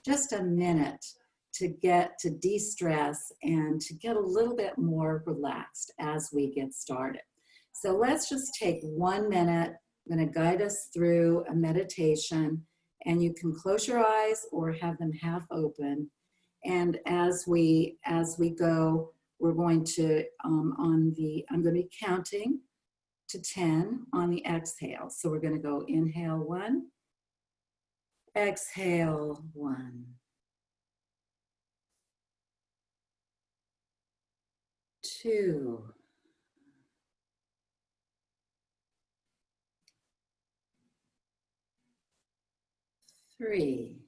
just a minute to get to de-stress and to get a little bit more relaxed as we get started. So let's just take 1 minute. I'm going to guide us through a meditation, and you can close your eyes or have them half open. And as we go, we're going to I'm going to be counting to 10 on the exhale. So we're going to go inhale 1, exhale 1, 2, 3,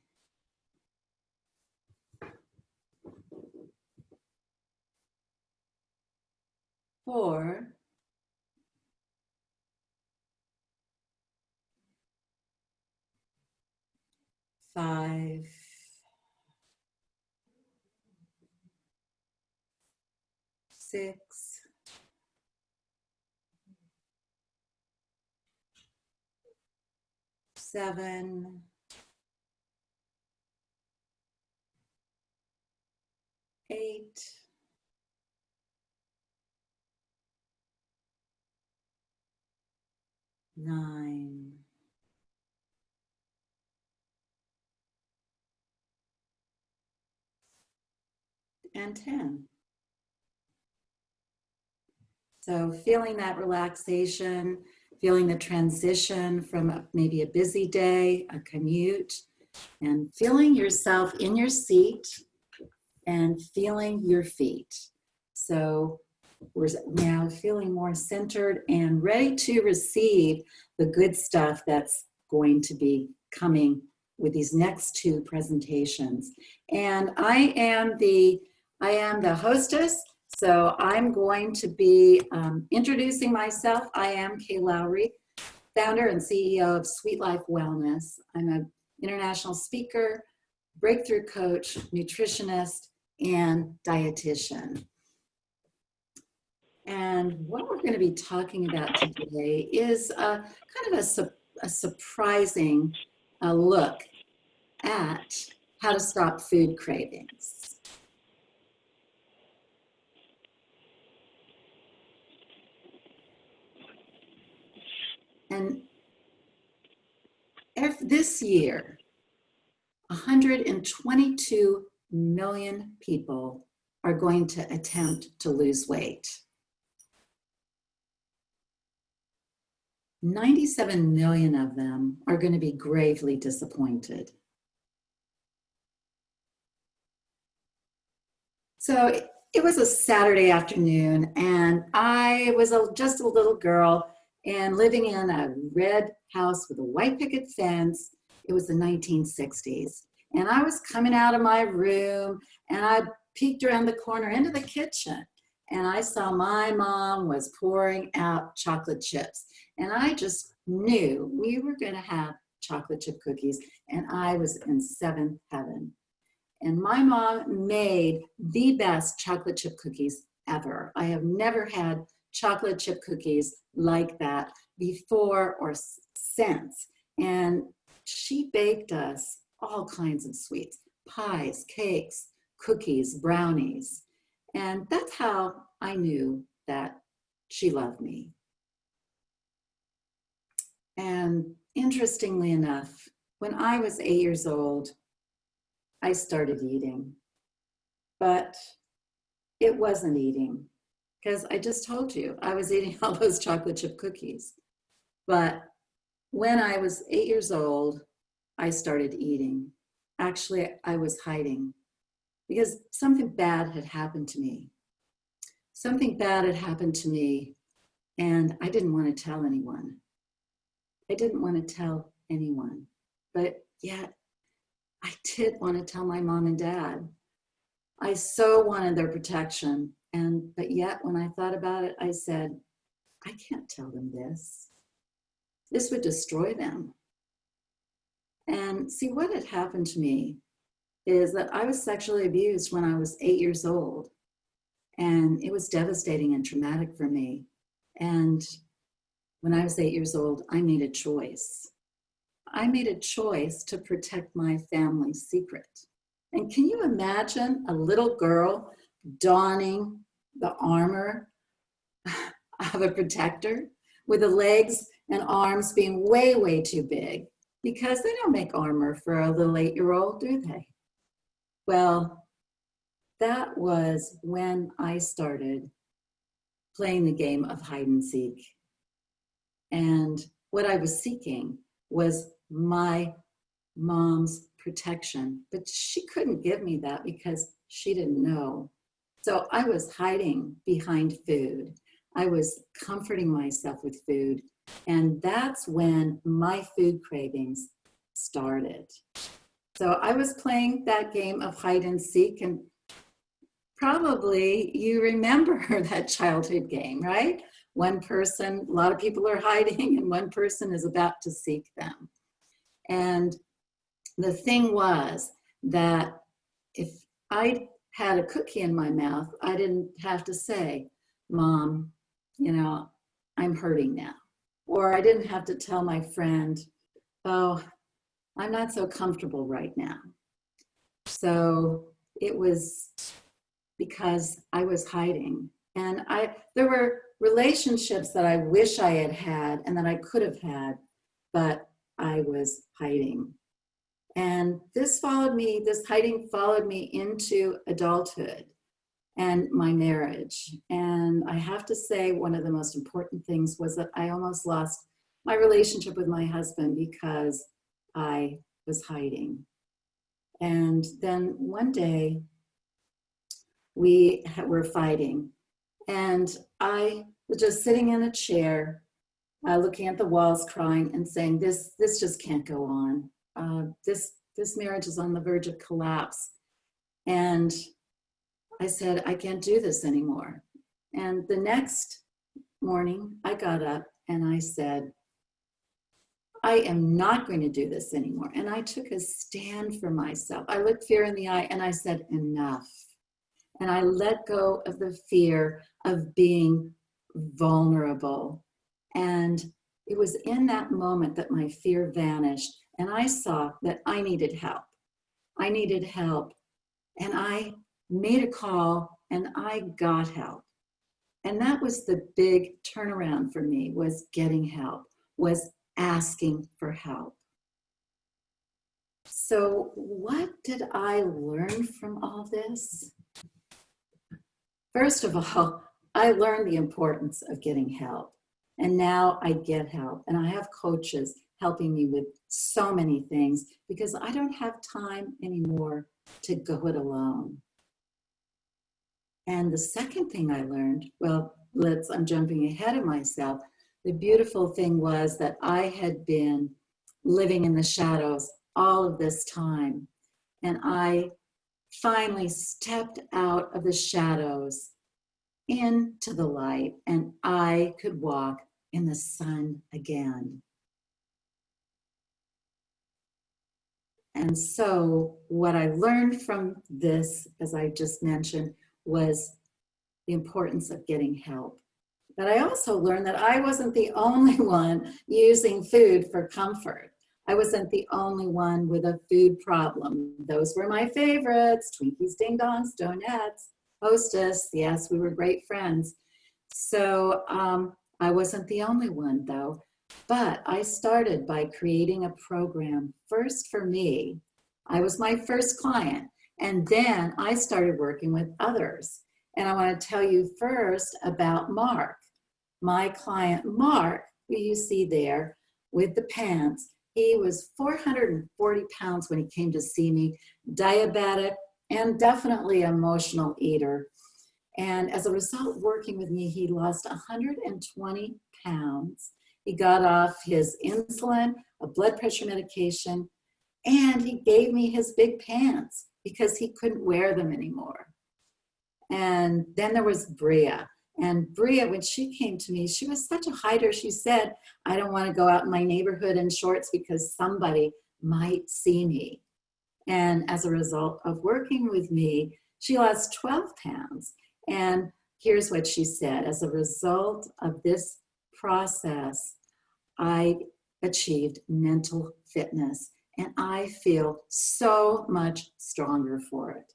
4, 5, 6, 7, 8, 9, and 10. So feeling that relaxation, feeling the transition from maybe a busy day, a commute, and feeling yourself in your seat and feeling your feet. So we're now feeling more centered and ready to receive the good stuff that's going to be coming with these next 2 presentations. And I am the hostess, so I'm going to be introducing myself. I am Kay Lowry, founder and CEO of Sweet Life Wellness. I'm an international speaker, breakthrough coach, nutritionist, and dietitian. And what we're going to be talking about today is kind of a surprising look at how to stop food cravings. And this year, 122 million people are going to attempt to lose weight. 97 million of them are going to be gravely disappointed. So it was a Saturday afternoon, and I was just a little girl and living in a red house with a white picket fence. It was the 1960s. And I was coming out of my room, and I peeked around the corner into the kitchen, and I saw my mom was pouring out chocolate chips. And I just knew we were going to have chocolate chip cookies, and I was in 7th heaven. And my mom made the best chocolate chip cookies ever. I have never had chocolate chip cookies like that before or since. And she baked us all kinds of sweets, pies, cakes, cookies, brownies. And that's how I knew that she loved me. And interestingly enough, when I was 8 years old, I started eating. But it wasn't eating, because I just told you I was eating all those chocolate chip cookies. But when I was 8 years old, I started eating. Actually, I was hiding because something bad had happened to me. Something bad had happened to me, and I didn't want to tell anyone. I didn't want to tell anyone, but yet I did want to tell my mom and dad. I so wanted their protection, but yet when I thought about it, I said, I can't tell them this. This would destroy them. And see, what had happened to me is that I was sexually abused when I was 8 years old, and it was devastating and traumatic for me. And when I was 8 years old, I made a choice. I made a choice to protect my family's secret. And can you imagine a little girl donning the armor of a protector with the legs and arms being way, way too big? Because they don't make armor for a little 8-year-old, do they? Well, that was when I started playing the game of hide and seek. And what I was seeking was my mom's protection, but she couldn't give me that because she didn't know. So I was hiding behind food. I was comforting myself with food. And that's when my food cravings started. So I was playing that game of hide and seek, and probably you remember that childhood game, right? One person, a lot of people are hiding, and one person is about to seek them. And the thing was that if I had a cookie in my mouth, I didn't have to say, Mom, I'm hurting now. Or I didn't have to tell my friend, oh, I'm not so comfortable right now. So it was because I was hiding. And there were relationships that I wish I had had and that I could have had, but I was hiding. And this hiding followed me into adulthood and my marriage. And I have to say, one of the most important things was that I almost lost my relationship with my husband because I was hiding. And then one day we were fighting, and I was just sitting in a chair, looking at the walls, crying and saying, this just can't go on. This marriage is on the verge of collapse. And I said, I can't do this anymore. And the next morning I got up and I said, I am not going to do this anymore. And I took a stand for myself. I looked fear in the eye and I said, enough. And I let go of the fear of being vulnerable. And it was in that moment that my fear vanished. And I saw that I needed help. I needed help. And I made a call and I got help. And that was the big turnaround for me, was getting help, was asking for help. So what did I learn from all this? First of all, I learned the importance of getting help. And now I get help. And I have coaches helping me with so many things because I don't have time anymore to go it alone. And the second thing I learned, I'm jumping ahead of myself. The beautiful thing was that I had been living in the shadows all of this time. And I finally stepped out of the shadows into the light, and I could walk in the sun again. And so what I learned from this, as I just mentioned, was the importance of getting help. But I also learned that I wasn't the only one using food for comfort. I wasn't the only one with a food problem. Those were my favorites: Twinkies, Ding Dongs, donuts, Hostess. Yes, we were great friends. So I wasn't the only one, though. But I started by creating a program first for me. I was my first client. And then I started working with others. And I want to tell you first about Mark. My client, Mark, who you see there with the pants, he was 440 pounds when he came to see me, diabetic, and definitely an emotional eater. And as a result of working with me, he lost 120 pounds. He got off his insulin, a blood pressure medication, and he gave me his big pants because he couldn't wear them anymore. And then there was Bria. And Bria, when she came to me, she was such a hider. She said, I don't want to go out in my neighborhood in shorts because somebody might see me. And as a result of working with me, she lost 12 pounds. And here's what she said: as a result of this process, I achieved mental fitness, and I feel so much stronger for it.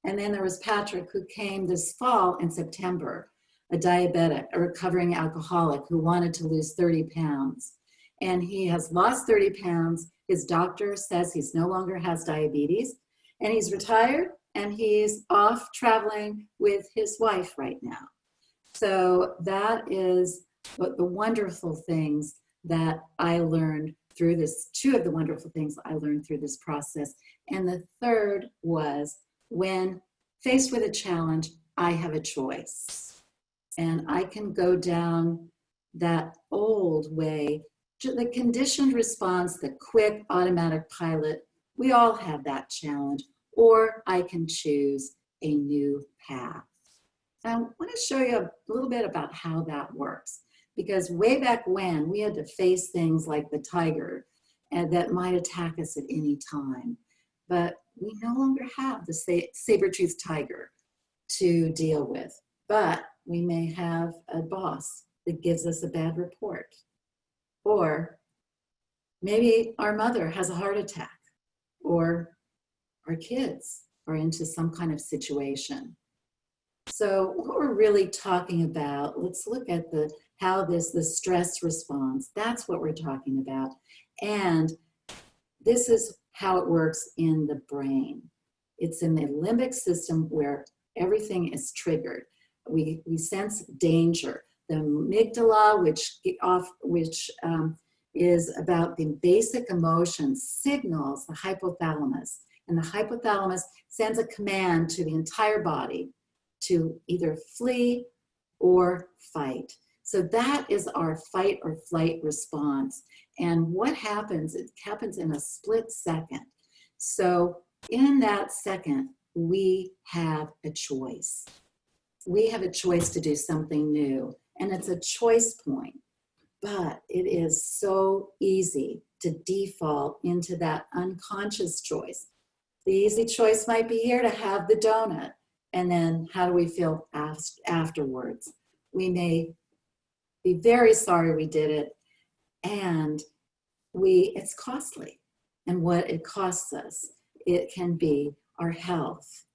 And then there was Patrick, who came this fall in September, a diabetic, a recovering alcoholic who wanted to lose 30 pounds. And he has lost 30 pounds. His doctor says he's no longer has diabetes, and he's retired, and he's off traveling with his wife right now. So that is what the wonderful things that I learned through this, two of the wonderful things I learned through this process. And the third was, when faced with a challenge, I have a choice. And I can go down that old way, the conditioned response, the quick automatic pilot. We all have that challenge. Or I can choose a new path. And I want to show you a little bit about how that works. Because way back when, we had to face things like the tiger that might attack us at any time. But we no longer have the saber-toothed tiger to deal with. But we may have a boss that gives us a bad report. Or maybe our mother has a heart attack. Or our kids are into some kind of situation. So what we're really talking about, let's look at the stress response. That's what we're talking about. And this is how it works in the brain. It's in the limbic system where everything is triggered. We sense danger. The amygdala, which is about the basic emotions, signals the hypothalamus. And the hypothalamus sends a command to the entire body to either flee or fight. So that is our fight or flight response. And what happens, it happens in a split second. So in that second, we have a choice. We have a choice to do something new. And it's a choice point. But it is so easy to default into that unconscious choice. The easy choice might be here to have the donut. And then how do we feel afterwards? We may be very sorry we did it. And it's costly. And what it costs us, it can be our health,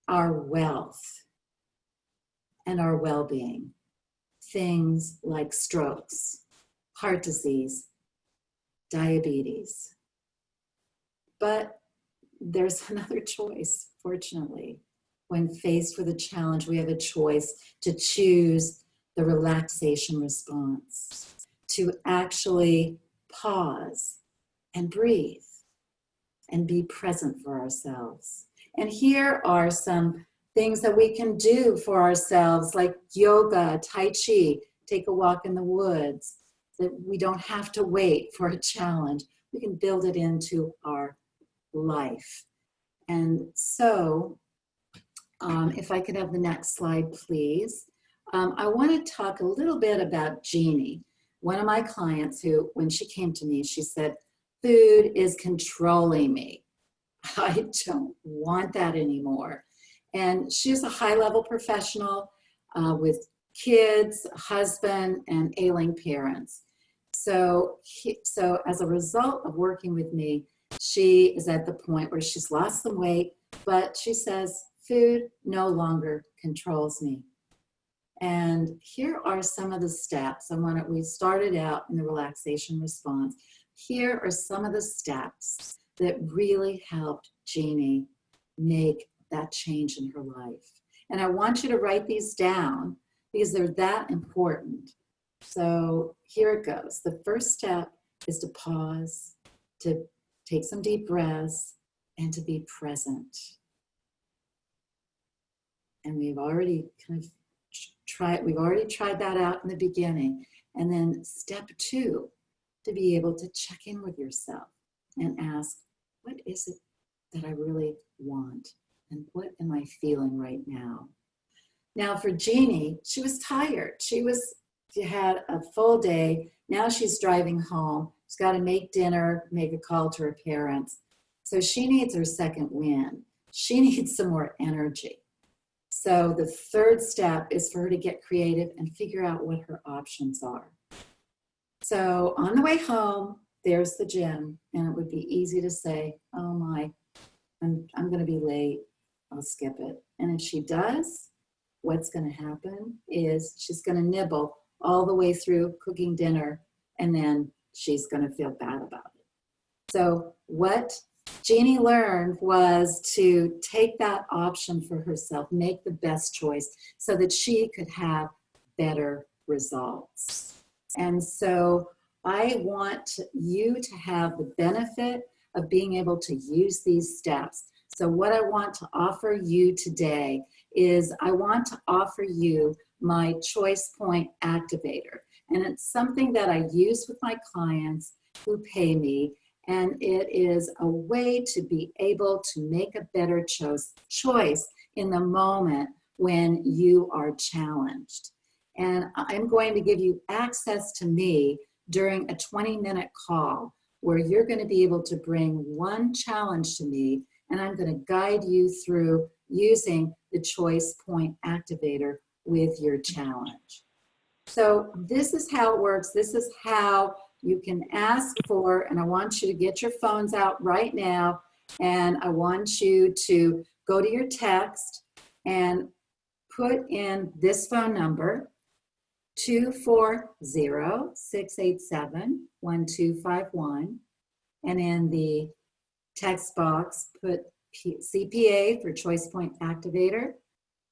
our wealth, and our well-being. Things like strokes, heart disease, diabetes. But there's another choice, fortunately. When faced with a challenge, we have a choice to choose the relaxation response, to actually pause and breathe and be present for ourselves. And here are some things that we can do for ourselves, like yoga, tai chi, take a walk in the woods, that we don't have to wait for a challenge. We can build it into our life. And so, if I could have the next slide, please. I want to talk a little bit about Jeannie, one of my clients who, when she came to me, she said, food is controlling me. I don't want that anymore. And she's a high-level professional with kids, husband, and ailing parents. So as a result of working with me, she is at the point where she's lost some weight, but she says, food no longer controls me. And here are some of the steps. We started out in the relaxation response. Here are some of the steps that really helped Jeannie make that change in her life. And I want you to write these down because they're that important. So here it goes. The first step is to pause, to take some deep breaths, and to be present. And we've already tried that out in the beginning. And then step 2, to be able to check in with yourself and ask, what is it that I really want? And what am I feeling right now? Now for Jeannie, she was tired. She had a full day. Now she's driving home. She's got to make dinner, make a call to her parents. So she needs her second win. She needs some more energy. So the third step is for her to get creative and figure out what her options are. So on the way home, there's the gym, and it would be easy to say, oh my, I'm going to be late. I'll skip it. And if she does, what's going to happen is she's going to nibble all the way through cooking dinner, and then she's going to feel bad about it. So what Jeannie learned was to take that option for herself, make the best choice so that she could have better results. And so I want you to have the benefit of being able to use these steps. So what I want to offer you today is I want to offer you my choice point activator. And it's something that I use with my clients who pay me. And it is a way to be able to make a better choice in the moment when you are challenged. And I'm going to give you access to me during a 20-minute call where you're going to be able to bring one challenge to me, and I'm going to guide you through using the choice point activator with your challenge. So this is how it works. This is how you can ask for, and I want you to get your phones out right now, and I want you to go to your text and put in this phone number, 240-687-1251, and in the text box put CPA for Choice Point Activator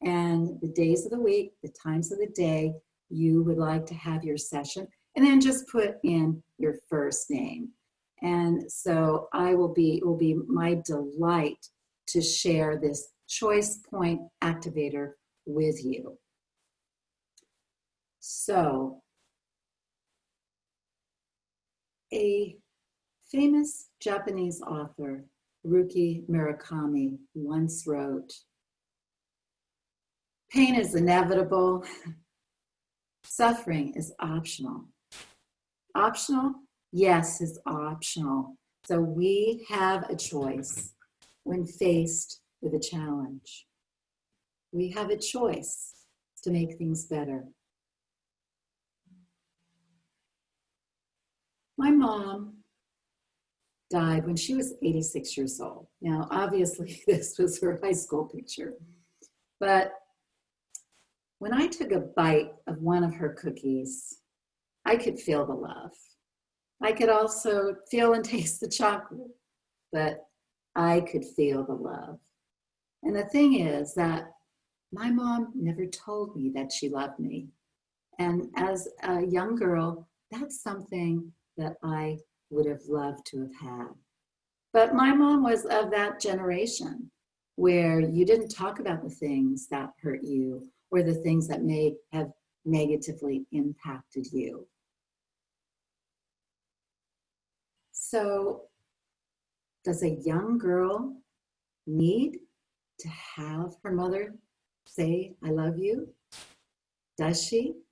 and the days of the week, the times of the day you would like to have your session, and then just put in your first name. And so it will be my delight to share this Choice Point Activator with you. So a famous Japanese author, Haruki Murakami, once wrote, "Pain is inevitable. Suffering is optional." Optional? Yes, it's optional. So we have a choice when faced with a challenge. We have a choice to make things better. My mom died when she was 86 years old. Now, obviously, this was her high school picture. But when I took a bite of one of her cookies, I could feel the love. I could also feel and taste the chocolate, but I could feel the love. And the thing is that my mom never told me that she loved me. And as a young girl, that's something that I would have loved to have had. But my mom was of that generation where you didn't talk about the things that hurt you or the things that may have negatively impacted you. So does a young girl need to have her mother say, "I love you"? Does she?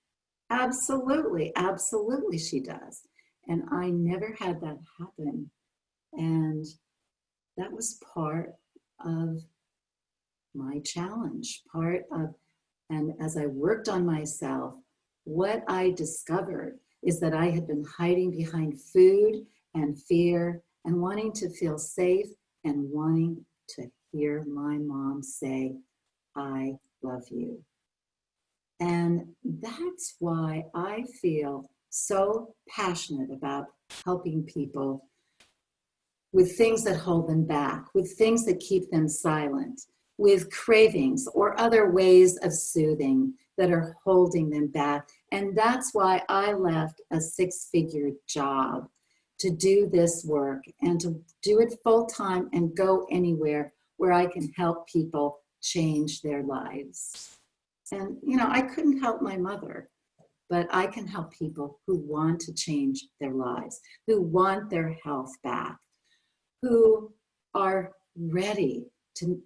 Absolutely, absolutely she does. And I never had that happen. And that was part of my challenge, and as I worked on myself, what I discovered is that I had been hiding behind food and fear and wanting to feel safe and wanting to hear my mom say, "I love you." And that's why I feel so passionate about helping people with things that hold them back, with things that keep them silent, with cravings or other ways of soothing that are holding them back. And that's why I left a six-figure job to do this work and to do it full-time and go anywhere where I can help people change their lives. And, I couldn't help my mother, but I can help people who want to change their lives, who want their health back, who are ready to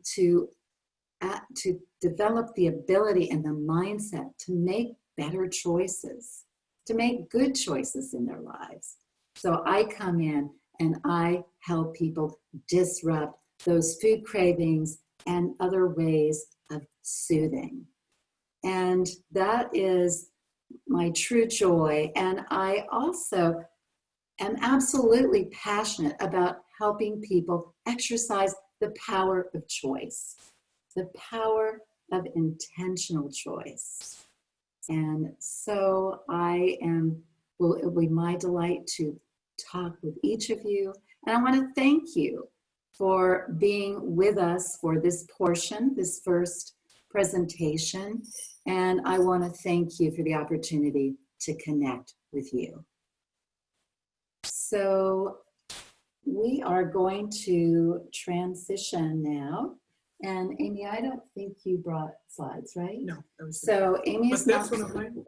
develop the ability and the mindset to make better choices, to make good choices in their lives. So I come in and I help people disrupt those food cravings and other ways of soothing. And that is my true joy. And I also am absolutely passionate about helping people exercise the power of choice, the power of intentional choice. And so it will be my delight to talk with each of you. And I want to thank you for being with us for this portion, this first presentation. And I want to thank you for the opportunity to connect with you. So we are going to transition now. And Amy, I don't think you brought slides, right? No. So Amy is not. One of mine.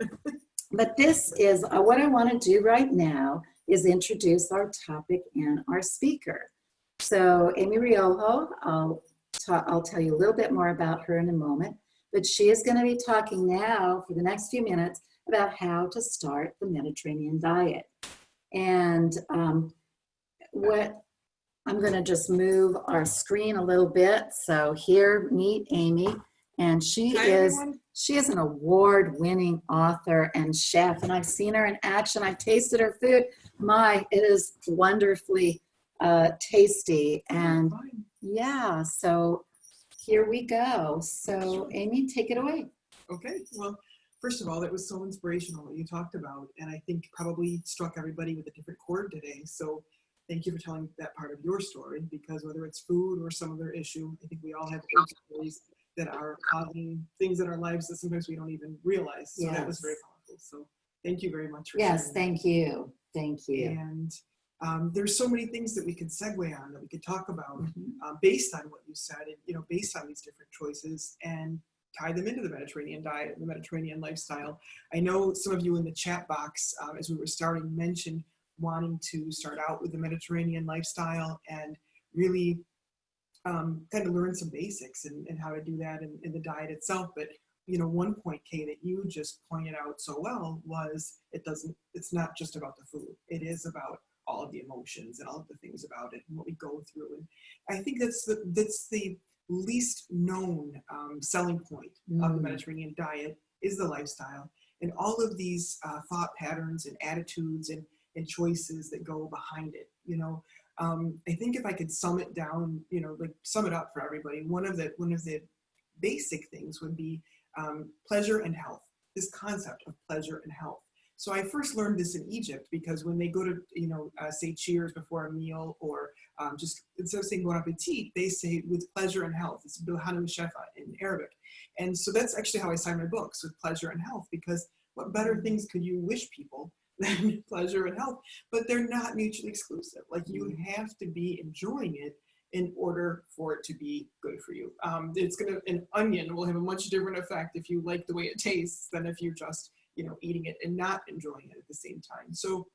But this is what I want to do right now is introduce our topic and our speaker. So Amy Riolo, I'll tell you a little bit more about her in a moment, but she is going to be talking now for the next few minutes about how to start the Mediterranean diet. And what I'm going to just move our screen a little bit. So here, meet Amy, and she is an award-winning author and chef, and I've seen her in action. I've tasted her food. It is wonderfully tasty. And yeah, so here we go. So Amy, take it away. Okay. Well, first of all, that was so inspirational what you talked about, and I think probably struck everybody with a different chord today. So thank you for telling that part of your story, because whether it's food or some other issue, I think we all have stories that are causing things in our lives that sometimes we don't even realize. So That was very powerful. So thank you very much for sharing. Yes, thank you. Thank you. And there's so many things that we could segue on, that we could talk about based on what you said, and based on these different choices, and tie them into the Mediterranean diet, the Mediterranean lifestyle. I know some of you in the chat box, as we were starting, mentioned wanting to start out with the Mediterranean lifestyle and really kind of learn some basics and how to do that in the diet itself. But one point, Kay, that you just pointed out so well was it's not just about the food. It is about all of the emotions and all of the things about it and what we go through. And I think that's the least known selling point of the Mediterranean diet is the lifestyle and all of these thought patterns and attitudes and choices that go behind it. I think if I could sum it down, sum it up for everybody, one of the basic things would be pleasure and health. This concept of pleasure and health. So I first learned this in Egypt, because when they go to, say cheers before a meal, or just instead of saying bon appetit, they say with pleasure and health. It's bilhana shefa in Arabic. And so that's actually how I sign my books, with pleasure and health, because what better things could you wish people than pleasure and health? But they're not mutually exclusive. Like, you have to be enjoying it in order for it to be good for you. An onion will have a much different effect if you like the way it tastes than if you're just, eating it and not enjoying it at the same time. So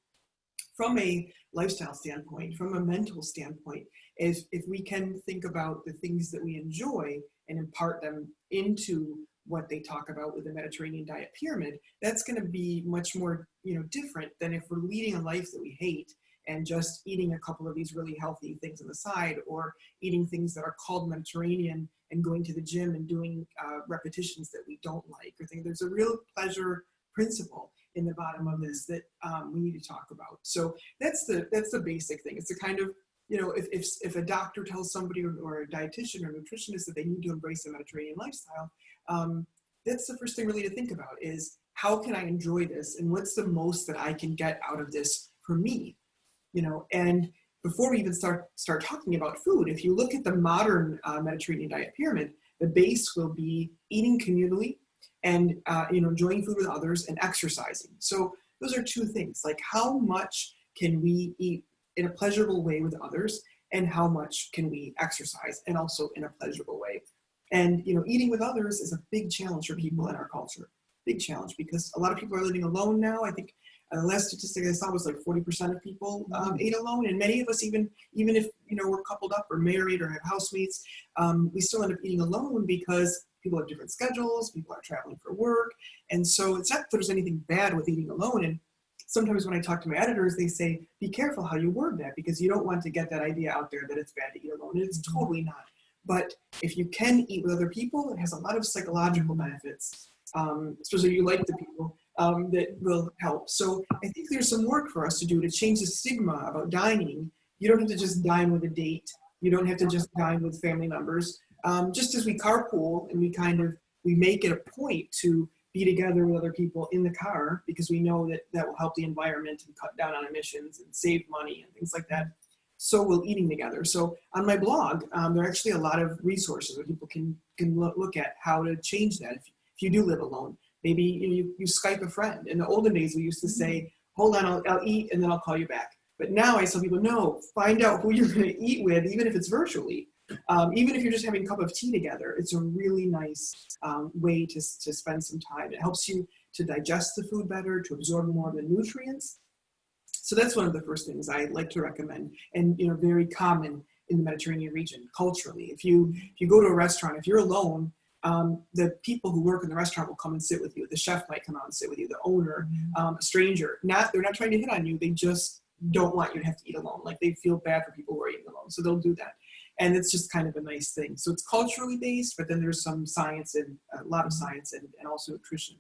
from a lifestyle standpoint, from a mental standpoint, if we can think about the things that we enjoy and impart them into what they talk about with the Mediterranean diet pyramid, that's going to be much more, different than if we're leading a life that we hate and just eating a couple of these really healthy things on the side, or eating things that are called Mediterranean and going to the gym and doing repetitions that we don't like, or think there's a real pleasure principle in the bottom of this that we need to talk about. So that's the basic thing. It's the kind of, if a doctor tells somebody, or a dietitian or nutritionist, that they need to embrace the Mediterranean lifestyle, that's the first thing really to think about is, how can I enjoy this, and what's the most that I can get out of this for me? And before we even start talking about food, if you look at the modern Mediterranean diet pyramid, the base will be eating communally and enjoying food with others and exercising. So those are two things. Like, how much can we eat in a pleasurable way with others, and how much can we exercise and also in a pleasurable way? And eating with others is a big challenge for people in our culture. Big challenge, because a lot of people are living alone now. I think the last statistic I saw was like 40% of people ate alone, and many of us, even if we're coupled up or married or have housemates, we still end up eating alone because people have different schedules, people are traveling for work, and so it's not that there's anything bad with eating alone. And sometimes when I talk to my editors, they say, be careful how you word that, because you don't want to get that idea out there that it's bad to eat alone, and it's totally not. But if you can eat with other people, it has a lot of psychological benefits, especially if you like the people. that will help. So I think there's some work for us to do to change the stigma about dining. You don't have to just dine with a date. You don't have to just dine with family members. Just as we carpool and we make it a point to be together with other people in the car because we know that that will help the environment and cut down on emissions and save money and things like that. So will eating together. So on my blog, there are actually a lot of resources where people can look at how to change that. If you do live alone, maybe you Skype a friend. In the olden days, we used to say, hold on, I'll eat and then I'll call you back. But now I tell people, no, find out who you're going to eat with, even if it's virtually. Even if you're just having a cup of tea together, it's a really nice way to spend some time. It helps you to digest the food better, to absorb more of the nutrients. So that's one of the first things I like to recommend, and very common in the Mediterranean region culturally. If you go to a restaurant, if you're alone, the people who work in the restaurant will come and sit with you. The chef might come out and sit with you. The owner, a stranger. They're not trying to hit on you. They just don't want you to have to eat alone. Like they feel bad for people who are eating alone, so they'll do that. And it's just kind of a nice thing. So it's culturally based, but then there's some science and a lot of science and also nutrition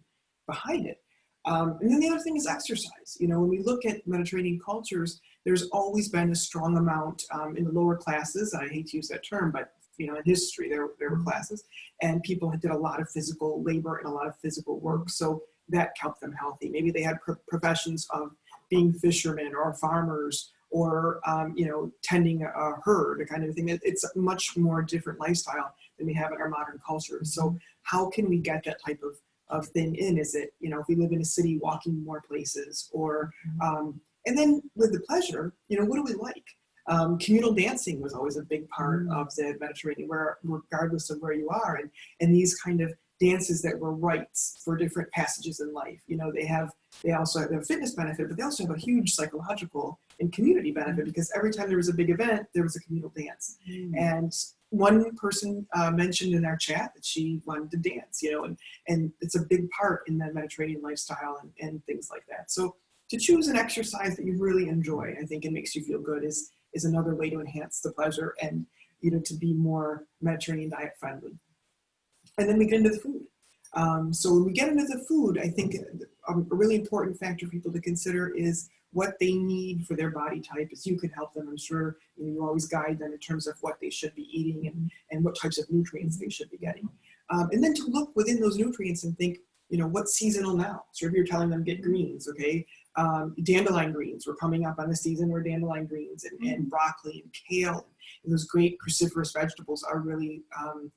behind it. And then the other thing is exercise. When we look at Mediterranean cultures, there's always been a strong amount in the lower classes. I hate to use that term, but in history, there were classes, and people did a lot of physical labor and a lot of physical work. So that kept them healthy. Maybe they had professions of being fishermen or farmers or tending a herd, a kind of thing. It's a much more different lifestyle than we have in our modern culture. So how can we get that type of thing in? Is it, if we live in a city, walking more places, or and then with the pleasure, what do we like? Communal dancing was always a big part of the Mediterranean, where regardless of where you are, and these kind of dances that were rites for different passages in life. They also have a fitness benefit, but they also have a huge psychological and community benefit, because every time there was a big event, there was a communal dance. And one person mentioned in our chat that she wanted to dance, and it's a big part in the Mediterranean lifestyle and things like that. So to choose an exercise that you really enjoy, I think it makes you feel good, is another way to enhance the pleasure and to be more Mediterranean diet friendly. And then we get into the food. So when we get into the food, I think a really important factor for people to consider is what they need for their body type. As you can help them, I'm sure you always guide them in terms of what they should be eating and what types of nutrients they should be getting. And then to look within those nutrients and think, what's seasonal now? So if you're telling them get greens, okay, dandelion greens, we're coming up on the season where dandelion greens and broccoli and kale and those great cruciferous vegetables are really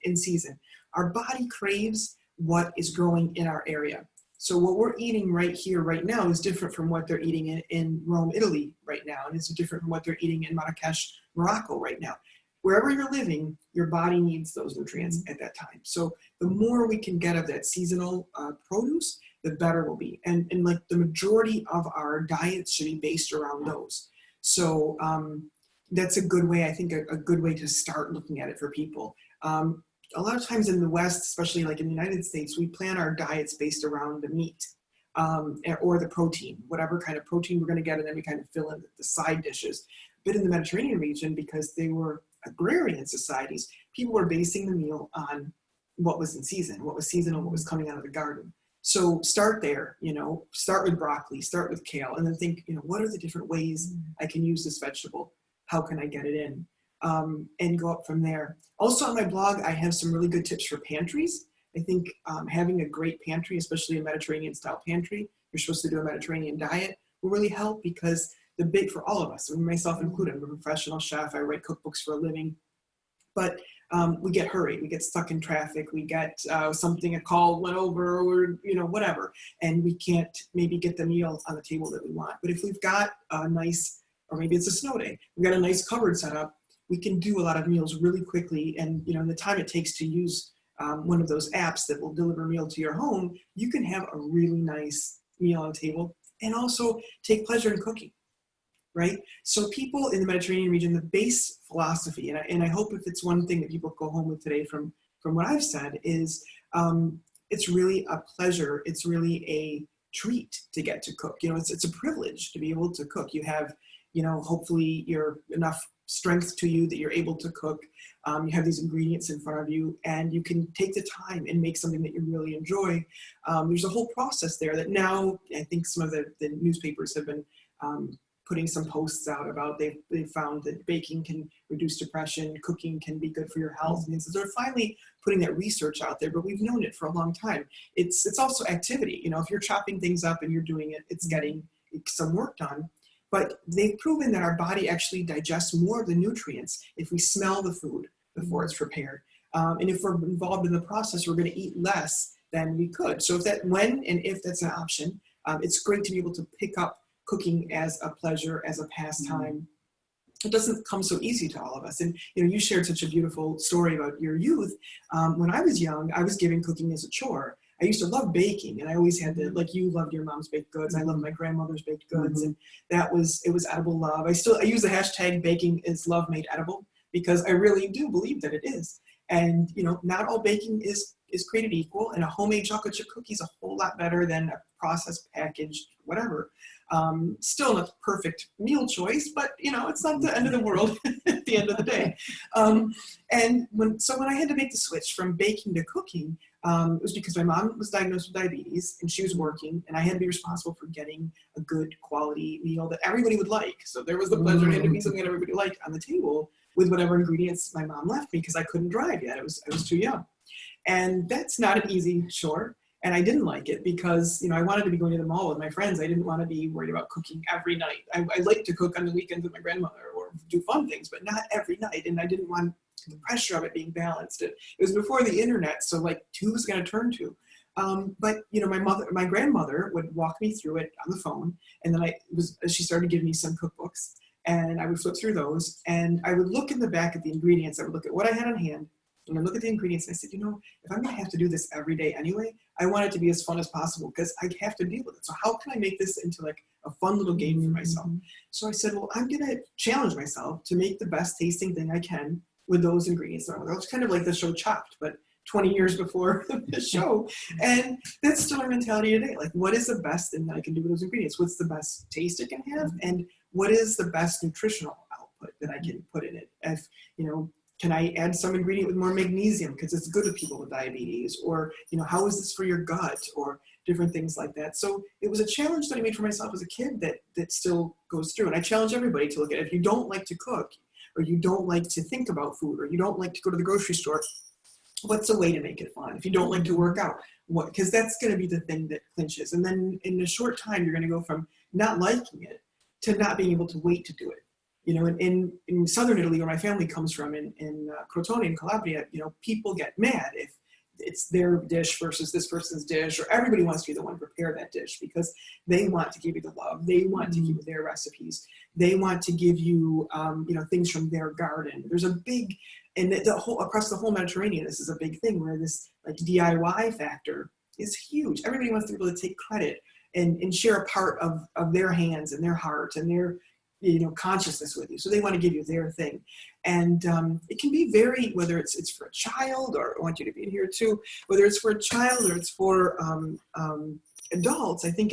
in season. Our body craves what is growing in our area. So what we're eating right here, right now, is different from what they're eating in Rome, Italy right now, and it's different from what they're eating in Marrakesh, Morocco right now. Wherever you're living, your body needs those nutrients at that time. So the more we can get of that seasonal produce, the better we'll be. And like the majority of our diets should be based around those. So that's a good way, I think, a good way to start looking at it for people. A lot of times in the West, especially like in the United States, we plan our diets based around the meat or the protein, whatever kind of protein we're going to get, and then we kind of fill in the side dishes. But in the Mediterranean region, because they were agrarian societies, people were basing the meal on what was in season, what was seasonal, what was coming out of the garden. So start there, start with broccoli, start with kale, and then think, what are the different ways I can use this vegetable? How can I get it in? And go up from there. Also on my blog, I have some really good tips for pantries. I think having a great pantry, especially a Mediterranean style pantry, you're supposed to do a Mediterranean diet, will really help, because for all of us, myself included, I'm a professional chef, I write cookbooks for a living, but we get hurried, we get stuck in traffic, we get a call went over, or whatever, and we can't maybe get the meal on the table that we want. But if we've got a nice, or maybe it's a snow day, we've got a nice cupboard set up, we can do a lot of meals really quickly, and the time it takes to use one of those apps that will deliver a meal to your home, you can have a really nice meal on the table and also take pleasure in cooking, right? So people in the Mediterranean region, the base philosophy, and I hope if it's one thing that people go home with today from what I've said, is it's really a pleasure, it's really a treat to get to cook. It's a privilege to be able to cook. You have, hopefully you're enough strength to you that you're able to cook. You have these ingredients in front of you, and you can take the time and make something that you really enjoy. There's a whole process there that now I think some of the newspapers have been putting some posts out about. They've found that baking can reduce depression, cooking can be good for your health. And so they're finally putting that research out there, but we've known it for a long time. It's also activity. You know, if you're chopping things up and you're doing it, it's getting some work done. But they've proven that our body actually digests more of the nutrients if we smell the food before it's prepared. And if we're involved in the process, we're going to eat less than we could. So when and if that's an option, it's great to be able to pick up cooking as a pleasure, as a pastime. It doesn't come so easy to all of us. And you know, you shared such a beautiful story about your youth. When I was young, I was given cooking as a chore. I used to love baking, and I always had to, like you loved your mom's baked goods. I loved my grandmother's baked goods, and it was edible love. I use the hashtag baking is love made edible, because I really do believe that it is. And you know, not all baking is created equal, and a homemade chocolate chip cookie is a whole lot better than a processed packaged whatever. Still not the perfect meal choice, but you know, it's not the end of the world at the end of the day. And when I had to make the switch from baking to cooking, it was because my mom was diagnosed with diabetes and she was working, and I had to be responsible for getting a good quality meal that everybody would like. So there was the pleasure, it had to be something that everybody liked on the table with whatever ingredients my mom left me, because I couldn't drive yet. I was too young. And that's not an easy chore. And I didn't like it because, you know, I wanted to be going to the mall with my friends. I didn't want to be worried about cooking every night. I like to cook on the weekends with my grandmother or do fun things, but not every night. And I didn't want the pressure of it being balanced. It was before the internet, so like, who's going to turn to? But you know, my grandmother would walk me through it on the phone, and then she started giving me some cookbooks, and I would flip through those, and I would look in the back at the ingredients. I would look at what I had on hand, and I look at the ingredients, and I said, you know, if I'm going to have to do this every day anyway, I want it to be as fun as possible because I have to deal with it. So how can I make this into like a fun little game for myself? So I said, well, I'm going to challenge myself to make the best tasting thing I can with those ingredients. That was kind of like the show Chopped, but 20 years before the show. And that's still our mentality today. Like, what is the best thing that I can do with those ingredients? What's the best taste it can have? And what is the best nutritional output that I can put in it? If, you know, can I add some ingredient with more magnesium because it's good to people with diabetes? Or, you know, how is this for your gut? Or different things like that. So it was a challenge that I made for myself as a kid that still goes through. And I challenge everybody to look at it. If you don't like to cook, or you don't like to think about food, or you don't like to go to the grocery store, what's a way to make it fun? If you don't like to work out, what? Because that's going to be the thing that clinches. And then in a short time, you're going to go from not liking it to not being able to wait to do it. You know, in southern Italy, where my family comes from, in Crotone, in Calabria, you know, people get mad if it's their dish versus this person's dish, or everybody wants to be the one to prepare that dish because they want to give you the love. They want to give you their recipes. They want to give you, you know, things from their garden. There's a big, and across the whole Mediterranean, this is a big thing where this like DIY factor is huge. Everybody wants to be able to take credit and share a part of their hands and their heart and their, you know, consciousness with you. So they want to give you their thing. And it can be very, whether it's for a child, or I want you to be in here too, whether it's for a child or it's for adults, I think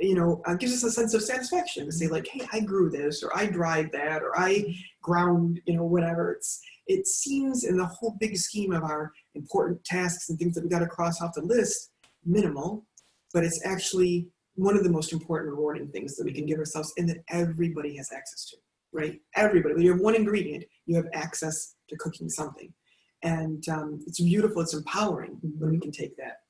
you know, gives us a sense of satisfaction to say like, hey, I grew this, or I dried that, or I ground, you know, whatever. It seems in the whole big scheme of our important tasks and things that we got to cross off the list, minimal, but it's actually one of the most important rewarding things that we can give ourselves, and that everybody has access to, right? Everybody. When you have one ingredient, you have access to cooking something. And it's beautiful, it's empowering when we can take that.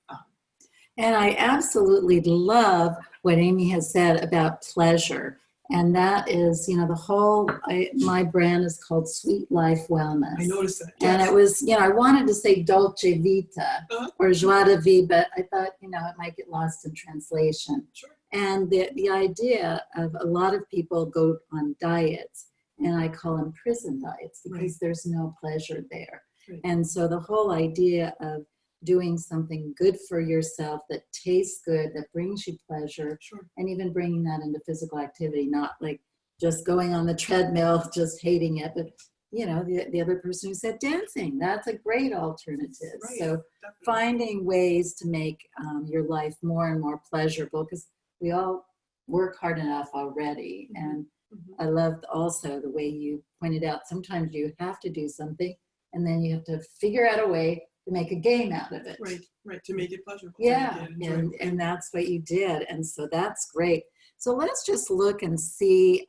And I absolutely love what Amy has said about pleasure. And that is, you know, my brand is called Sweet Life Wellness. I noticed that. Yes. And it was, you know, I wanted to say Dolce Vita or Joie de Vie, but I thought, you know, it might get lost in translation. Sure. And the idea of a lot of people go on diets, and I call them prison diets because there's no pleasure there. Right. And so the whole idea of doing something good for yourself that tastes good, that brings you pleasure, and even bringing that into physical activity, not like just going on the treadmill, just hating it, but you know, the other person who said dancing, that's a great alternative. Right. So Definitely. finding ways to make your life more and more pleasurable, because we all work hard enough already, and Mhm. I loved also the way you pointed out, sometimes you have to do something and then you have to figure out a way to make a game out of it. Right, right, to make it pleasurable, to Yeah, make it enjoyable. and that's what you did, and so that's great. So let's just look and see.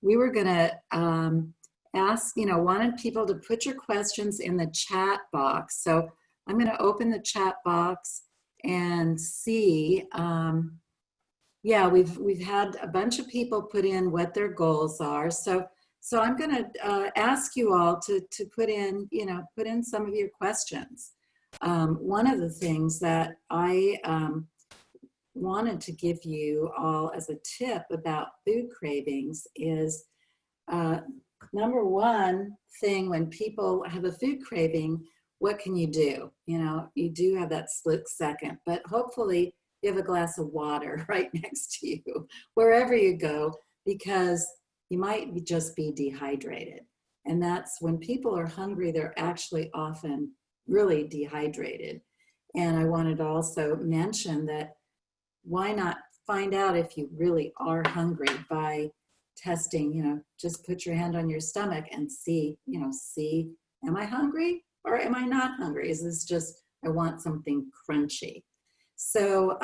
We were gonna ask, wanted people to put your questions in the chat box. So I'm gonna open the chat box and see. Yeah, we've had a bunch of people put in what their goals are. So I'm gonna ask you all to put in, put in some of your questions. One of the things that I wanted to give you all as a tip about food cravings is uh, number one thing, when people have a food craving, what can you do? You do have that split second, but hopefully you have a glass of water right next to you wherever you go, because you might just be dehydrated. And that's when people are hungry, they're actually often really dehydrated. And I wanted to also mention that why not find out if you really are hungry by testing, just put your hand on your stomach and see, am I hungry or am I not hungry? Is this just, I want something crunchy? So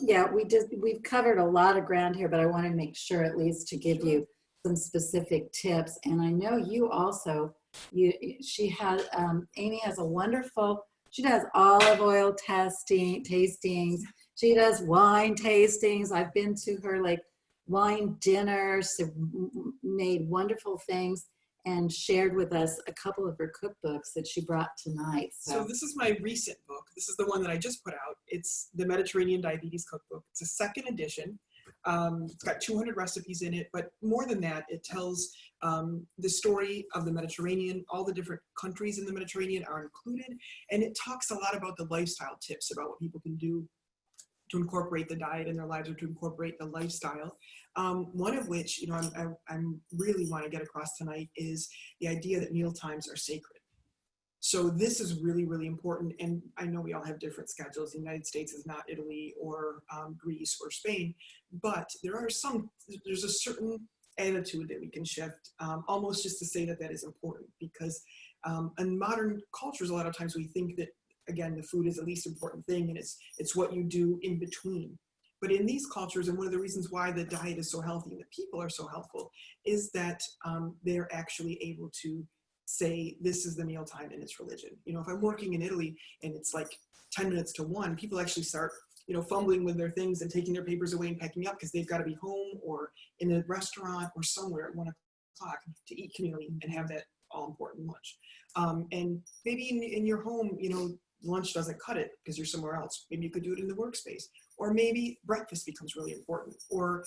yeah, we've covered a lot of ground here, but I want to make sure at least to give you some specific tips. And I know you also, Amy has a wonderful, she does olive oil tastings. She does wine tastings. I've been to her like wine dinners, made wonderful things, and shared with us a couple of her cookbooks that she brought tonight. So this is my recent book. This is the one that I just put out. It's the Mediterranean Diabetes Cookbook. It's a second edition. It's got 200 recipes in it, but more than that, it tells the story of the Mediterranean. All the different countries in the Mediterranean are included, and it talks a lot about the lifestyle tips about what people can do to incorporate the diet in their lives, or to incorporate the lifestyle. One of which, I'm really want to get across tonight is the idea that meal times are sacred. So this is really, really important. And I know we all have different schedules. The United States is not Italy or Greece or Spain, but there's a certain attitude that we can shift, almost just to say that is important, because in modern cultures, a lot of times we think that, again, the food is the least important thing, and it's what you do in between. But in these cultures, and one of the reasons why the diet is so healthy and the people are so helpful, is that they're actually able to say, this is the mealtime and it's religion. If I'm working in Italy and it's like 10 minutes to 1, people actually start, fumbling with their things and taking their papers away and packing up, because they've got to be home or in a restaurant or somewhere at 1 o'clock to eat communally and have that all important lunch. And maybe in your home, lunch doesn't cut it because you're somewhere else. Maybe you could do it in the workspace, or maybe breakfast becomes really important, or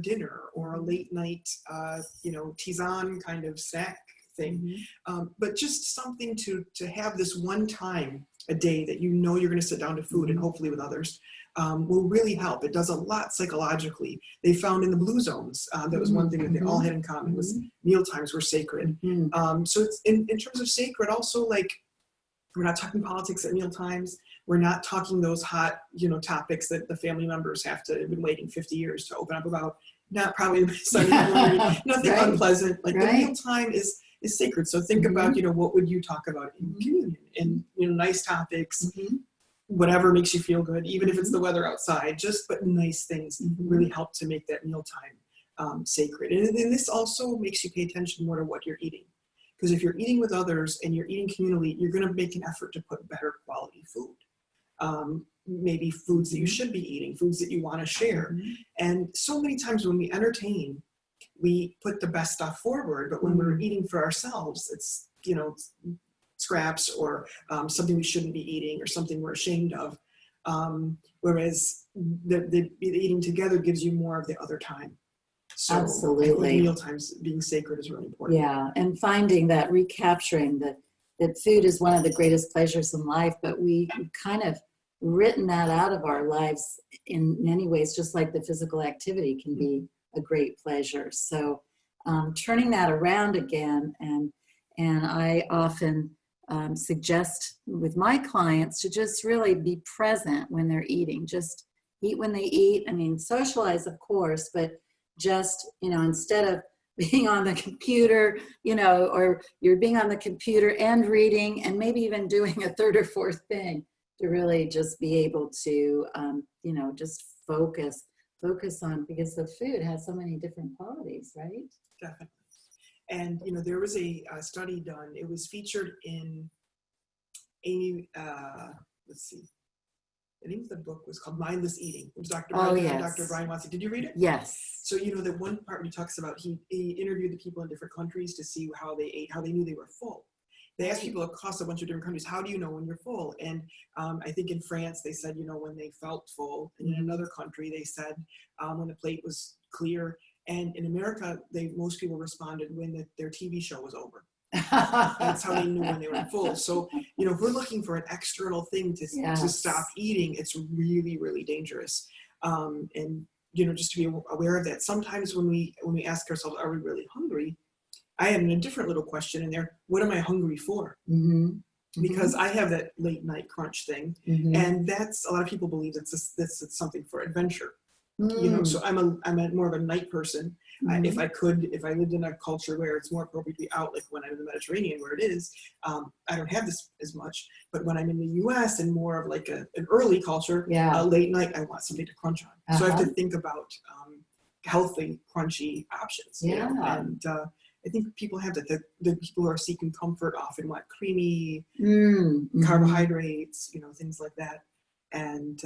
dinner, or a late night, tisane kind of snack thing. But just something to have this one time a day that you're going to sit down to food, and hopefully with others, will really help. It does a lot psychologically. They found in the blue zones, that was one thing that they all had in common, was meal times were sacred. So it's in terms of sacred, also, like, we're not talking politics at meal times. We're not talking those hot, topics that the family members have been waiting 50 years to open up about. Not probably nothing Right. unpleasant. Like, Right. the meal time is sacred. So think about, what would you talk about in communion, and nice topics, whatever makes you feel good, even if it's the weather outside. But nice things really help to make that mealtime sacred. And this also makes you pay attention more to what you're eating. Because if you're eating with others and you're eating communally, you're going to make an effort to put better quality food. Maybe foods that you should be eating, foods that you want to share. And so many times when we entertain, we put the best stuff forward, but when we're eating for ourselves, it's, scraps, or something we shouldn't be eating, or something we're ashamed of. Whereas the eating together gives you more of the other time. So Absolutely. I think meal times being sacred is really important. Yeah, and finding that, recapturing that food is one of the greatest pleasures in life, but we kind of written that out of our lives in many ways, just like the physical activity can be a great pleasure. So turning that around again, and I often suggest with my clients to just really be present when they're eating. Just eat when they eat. I mean, socialize, of course, but just, instead of being on the computer, or you're being on the computer and reading and maybe even doing a third or fourth thing, to really just be able to, just focus on, because the food has so many different qualities, right? Definitely. And, there was a study done. It was featured in Amy, let's see. The name of the book was called Mindless Eating. It was Dr. Dr. Brian Watson. Did you read it? Yes. So, that one part where he talks about, he interviewed the people in different countries to see how they ate, how they knew they were full. They asked people across a bunch of different countries, how do you know when you're full? And I think in France, they said, when they felt full. And in another country, they said when the plate was clear. And in America, most people responded when their TV show was over. That's how they knew when they were full. So, if we're looking for an external thing to stop eating, it's really, really dangerous. And, just to be aware of that. Sometimes when we ask ourselves, are we really hungry? I have a different little question in there. What am I hungry for? Mm-hmm. Because I have that late night crunch thing. Mm-hmm. And that's, a lot of people believe that's something for adventure. So I'm more of a night person. Mm-hmm. If I lived in a culture where it's more appropriate to be out, like when I'm in the Mediterranean, where it is, I don't have this as much. But when I'm in the U.S. and more of like an early culture, late night, I want something to crunch on. Uh-huh. So I have to think about healthy, crunchy options. Yeah. And I think people have that. The people who are seeking comfort often want creamy carbohydrates, things like that. And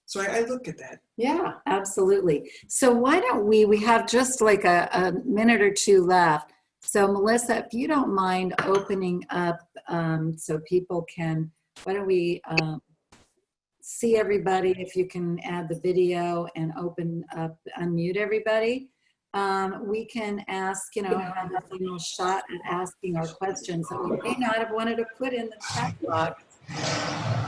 so I look at that. Yeah, absolutely. So why don't we have just like a minute or two left. So Melissa, if you don't mind opening up so people can, why don't we see everybody, if you can add the video and open up, unmute everybody. We can ask, have a final shot at asking our questions that we may not have wanted to put in the chat box.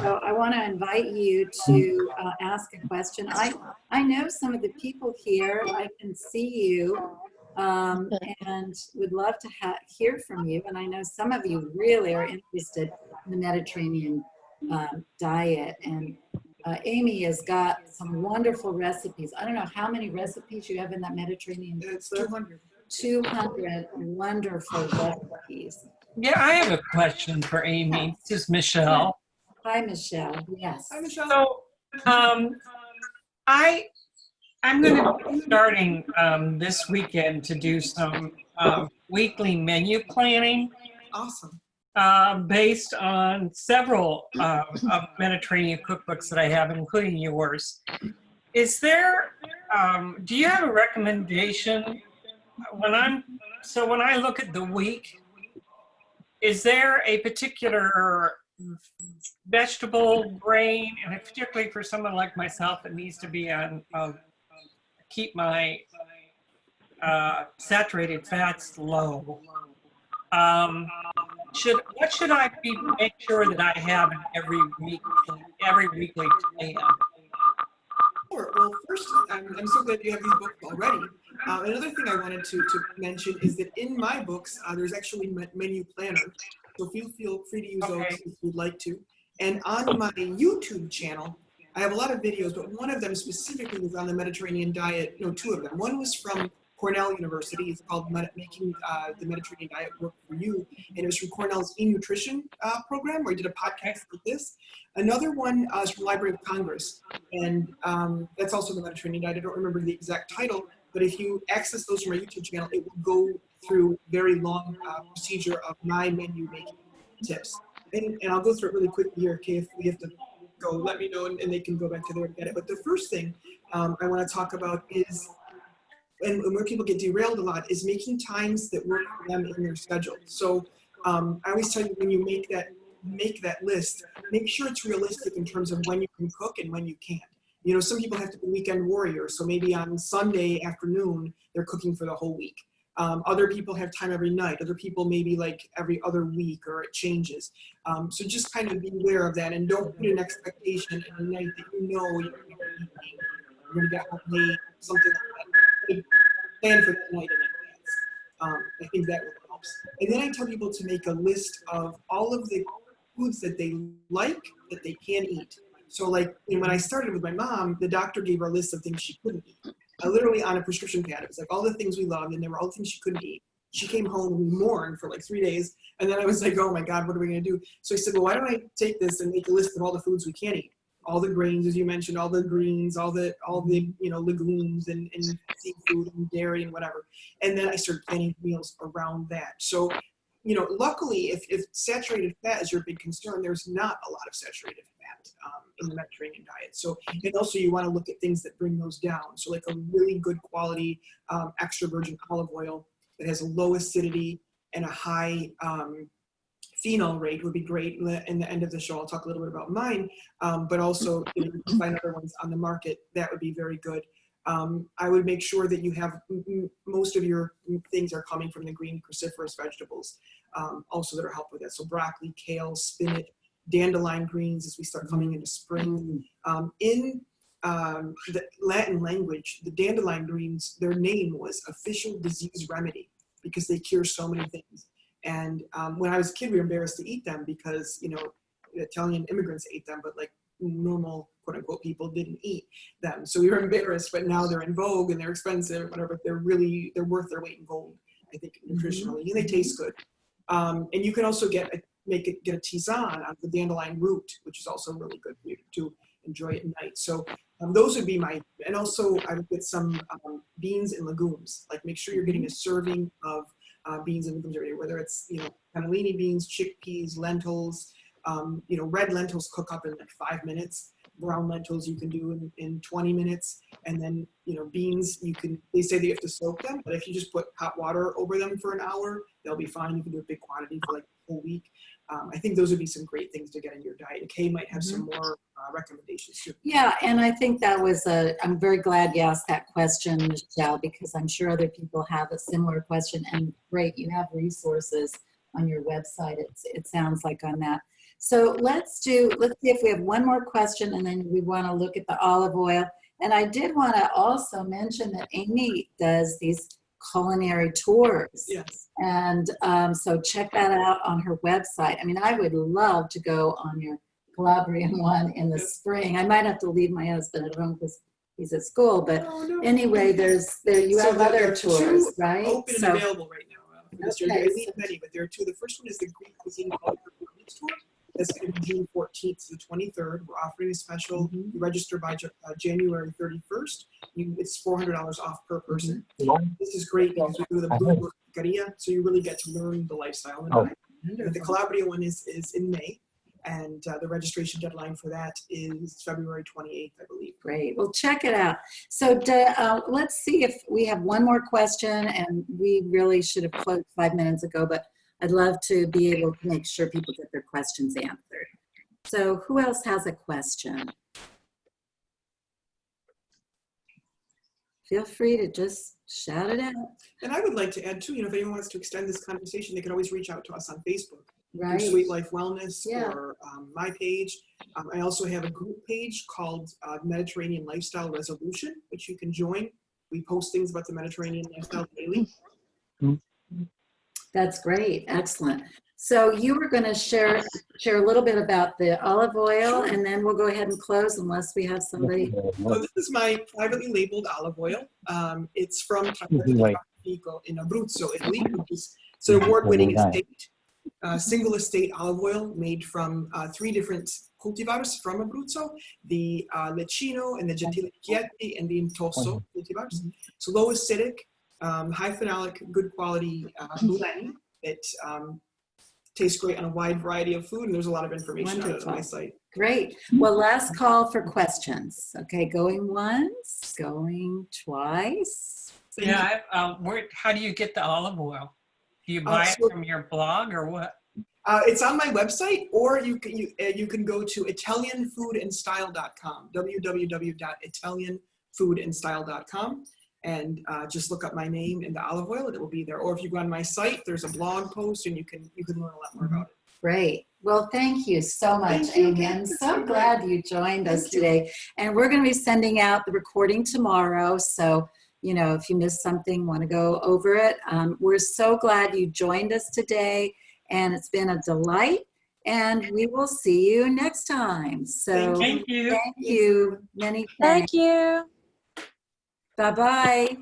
So I want to invite you to ask a question. I know some of the people here. I can see you and would love to hear from you. And I know some of you really are interested in the Mediterranean diet. And Amy has got some wonderful recipes. I don't know how many recipes you have in that Mediterranean book. It's 200. 200 wonderful recipes. Yeah, I have a question for Amy. This is Michelle. Hi, Michelle. Yes. Hi, Michelle. So, I'm going to be starting this weekend to do some weekly menu planning. Awesome. Based on several Mediterranean cookbooks that I have, including yours. Is there? Do you have a recommendation when I look at the week? Is there a particular vegetable, grain, and particularly for someone like myself that needs to be on, keep my saturated fats low? What should I make sure that I have in every weekly plan? Sure. Well, first, I'm so glad you have these books already. Another thing I wanted to mention is that in my books, there's actually menu planners. So feel free to use those if you'd like to. And on my YouTube channel, I have a lot of videos, but one of them specifically was on the Mediterranean diet. No, two of them. One was from Cornell University. It's called Making the Mediterranean Diet Work for You. And it was from Cornell's e-nutrition program, where I did a podcast like this. Another one is from Library of Congress. And that's also the Mediterranean Diet. I don't remember the exact title, but if you access those from my YouTube channel, it will go through very long procedure of my menu making tips. And I'll go through it really quickly here, okay? If we have to go, let me know, and they can go back to there and get it. But the first thing I want to talk about is, and where people get derailed a lot, is making times that work for them in their schedule. So I always tell you, when you make that list, make sure it's realistic in terms of when you can cook and when you can't. Some people have to be weekend warriors, so maybe on Sunday afternoon they're cooking for the whole week. Other people have time every night. Other people maybe like every other week, or it changes. So just kind of be aware of that, and don't put an expectation in a night that you're going to get home late, something like that. Plan for that night in advance. I think that really helps. And then I tell people to make a list of all of the foods that they like, that they can eat. So like when I started with my mom, the doctor gave her a list of things she couldn't eat. literally on a prescription pad. It was like all the things we loved, and there were all the things she couldn't eat. She came home and we mourned for like 3 days. And then I was like, oh my God, what are we going to do? So I said, well, why don't I take this and make a list of all the foods we can't eat? All the grains, as you mentioned, all the greens, all the legumes and seafood and dairy and whatever. And then I started planning meals around that. So, luckily, if saturated fat is your big concern, there's not a lot of saturated fat in the Mediterranean diet. So, and also you want to look at things that bring those down. So like a really good quality extra virgin olive oil that has a low acidity and a high phenol rate would be great. In the end of the show, I'll talk a little bit about mine, but also you can find other ones on the market. That would be very good. I would make sure that you have most of your things are coming from the green cruciferous vegetables, also that are help with that. So broccoli, kale, spinach, dandelion greens as we start coming into spring. In the Latin language, the dandelion greens, their name was official disease remedy because they cure so many things. And when I was a kid, we were embarrassed to eat them because, Italian immigrants ate them, but like normal quote unquote people didn't eat them. So we were embarrassed, but now they're in vogue and they're expensive, whatever, but they're worth their weight in gold, I think, nutritionally, and they taste good. And you can also get a tisane out of the dandelion root, which is also really good for you to enjoy at night. So those would be and also I would get some beans and legumes. Like make sure you're getting a serving of beans and legumes every day, whether it's, cannellini beans, chickpeas, lentils. Red lentils cook up in like 5 minutes. Brown lentils you can do in 20 minutes. And then, beans, they say that you have to soak them, but if you just put hot water over them for an hour, they'll be fine. You can do a big quantity for like a whole week. I think those would be some great things to get in your diet. And Kay might have some more recommendations too. Yeah, and I think that was I'm very glad you asked that question, Michelle, because I'm sure other people have a similar question. And great, you have resources on your website. It sounds like on that. So let's see if we have one more question, and then we want to look at the olive oil. And I did want to also mention that Amy does these culinary tours. Yes. And so check that out on her website. I mean, I would love to go on your Calabrian one in the spring. I might have to leave my husband at home because he's at school. But anyway, you have other tours, right? Open and available right now. I leave many, but there are two. The first one is the Greek cuisine culture tour. That's going to be June 14th to the 23rd. We're offering a special. You register by January 31st. It's $400 off per person. This is great because we do the Blue Caria, so you really get to learn the lifestyle. And the Calabria one is in May, and the registration deadline for that is February 28th, I believe. Great. Well, check it out. So let's see if we have one more question, and we really should have closed 5 minutes ago, but I'd love to be able to make sure people get their questions answered. So who else has a question? Feel free to just shout it out. And I would like to add too, if anyone wants to extend this conversation, they can always reach out to us on Facebook. Right. Sweet Life Wellness or my page. I also have a group page called Mediterranean Lifestyle Resolution, which you can join. We post things about the Mediterranean lifestyle daily. That's great. Excellent. So you were going to share a little bit about the olive oil, and then we'll go ahead and close unless we have somebody. So this is my privately labeled olive oil. It's from in Abruzzo, Italy, which is an award-winning estate, single estate olive oil made from 3 different cultivars from Abruzzo, the Lecchino and the Gentile Chieti and the Intosso cultivars. So low acidic, high phenolic, good quality blend that tastes great on a wide variety of food, and there's a lot of information on it on my site. Great. Well, last call for questions. Okay, going once, going twice. Yeah, how do you get the olive oil? Do you buy it from your blog or what? It's on my website, or you can go to ItalianFoodAndStyle.com, www.ItalianFoodAndStyle.com, and just look up my name and the olive oil, and it will be there. Or if you go on my site, there's a blog post, and you can learn a lot more about it. Great. Well, thank you so much, Amy. I'm so glad you joined us today. And we're going to be sending out the recording tomorrow. So, if you missed something, want to go over it. We're so glad you joined us today. And it's been a delight. And we will see you next time. So Thank you. Thank you. Many thanks. Thank you. Bye-bye.